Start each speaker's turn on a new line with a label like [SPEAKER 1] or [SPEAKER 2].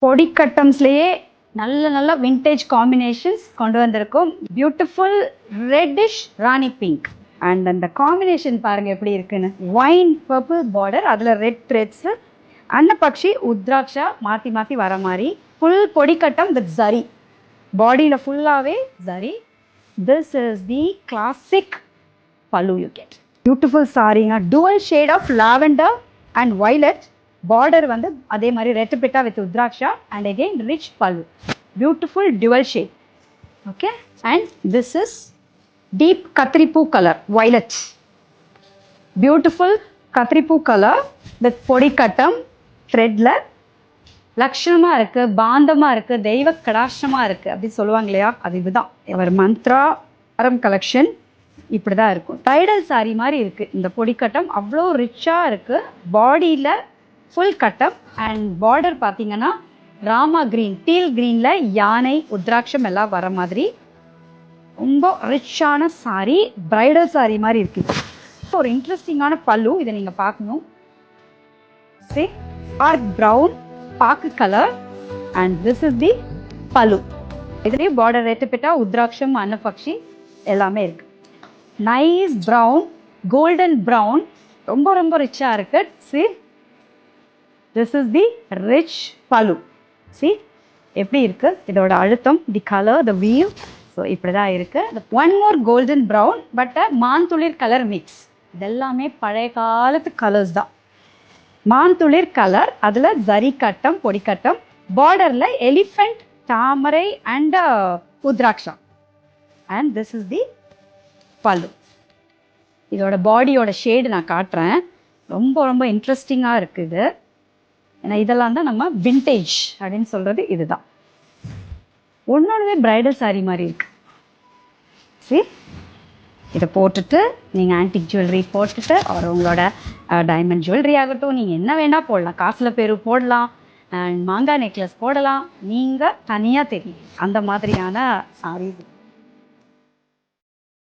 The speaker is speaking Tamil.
[SPEAKER 1] பொடி கட்டம்ஸ்லேயே நல்ல நல்ல விண்டேஜ் காம்பினேஷன்ஸ் கொண்டு வந்திருக்கோம். Beautiful reddish Rani pink and அந்த காம்பினேஷன் பாருங்கள் எப்படி இருக்குன்னு. ஒயின் பர்பிள் பார்டர், அதில் ரெட் த்ரெட்ஸு, அந்த பக்ஷி உத்ராட்சா மாற்றி மாற்றி வர மாதிரி ஃபுல் பொடி கட்டம் வித் ஜரி, பாடியில் ஃபுல்லாகவே zari. This is the classic pallu you get. Beautiful சாரீங்க, dual shade of lavender and violet. Border வந்து அதே மாதிரி ரெட்டபிட்டா with rudraksha and again rich pallu. Beautiful dual shade. Okay, and this is deep கத்திரிப்பூ கலர் வயலட். பியூட்டிஃபுல் கத்திரிப்பூ கலர் வித் பொடி கட்டம் த்ரெட்டில் லக்ஷணமாக இருக்குது, பாந்தமாக இருக்குது, தெய்வ கடாட்சமாக இருக்குது அப்படின்னு சொல்லுவாங்க இல்லையா, அது இதுதான். அவர் மந்த்ரா அரம் கலெக்ஷன் இப்படி தான் இருக்கும். டைடல் சாரீ மாதிரி இருக்குது இந்த பொடி கட்டம், அவ்வளோ ரிச்சாக இருக்குது. பாடியில் ஃபுல் கட்டம் அண்ட் பார்டர் பார்த்தீங்கன்னா ராமா க்ரீன், டீல் க்ரீனில் யானை உத்ராட்சம் எல்லாம் வர மாதிரி ரொம்ப ரிச்சான சாரீ, ப்ரைடல் சாரீ மாதிரி இருக்குது. ஒரு இன்ட்ரெஸ்டிங்கான பல்லு, இதை நீங்கள் பார்க்கணும். டார்க் ப்ரௌன் பாக்கு colour and this is the பல்லு. இதுலேயும் பார்டர் ரெட்டபிட்டா உத்ராட்சம் அன்னபக்ஷி எல்லாமே இருக்கு. நைஸ் ப்ரௌன், கோல்டன் ப்ரௌன், ரொம்ப ரொம்ப ரிச்சாக இருக்கு. See, this is the rich pallu. See எப்படி இருக்கு இதோட அழுத்தம், the colour, the weave. So இப்படி தான் இருக்கு. One more golden brown but மான்துளிர் கலர் மிக்ஸ். இதெல்லாமே பழைய காலத்து கலர்ஸ் தான். மான்துளிர் கலர், அதில் ஜரி கட்டம், பொடி கட்டம், பார்டரில் எலிஃபெண்ட், தாமரை and rudraksha. And this is the pallu. இதோட பாடியோட ஷேடு நான் காட்டுறேன். ரொம்ப ரொம்ப இன்ட்ரெஸ்டிங்காக இருக்குது. ஏன்னா இதெல்லாம் தான் நம்ம விண்டேஜ் அப்படின்னு சொல்கிறது இதுதான். ஒன்னொன்றுமே ப்ரைடல் சாரீ மாதிரி இருக்கு. சரி, இதை போட்டுட்டு நீங்கள் ஆன்டிக் ஜுவல்லரி போட்டுட்டு, அவர் உங்களோட டைமண்ட் ஜுவல்லரி ஆகட்டும், நீங்கள் என்ன வேணால் போடலாம். காசில் பேரு போடலாம், மாங்காய் நெக்லஸ் போடலாம். நீங்கள் தனியாக தெரியும் அந்த மாதிரியான சாரீஸ்.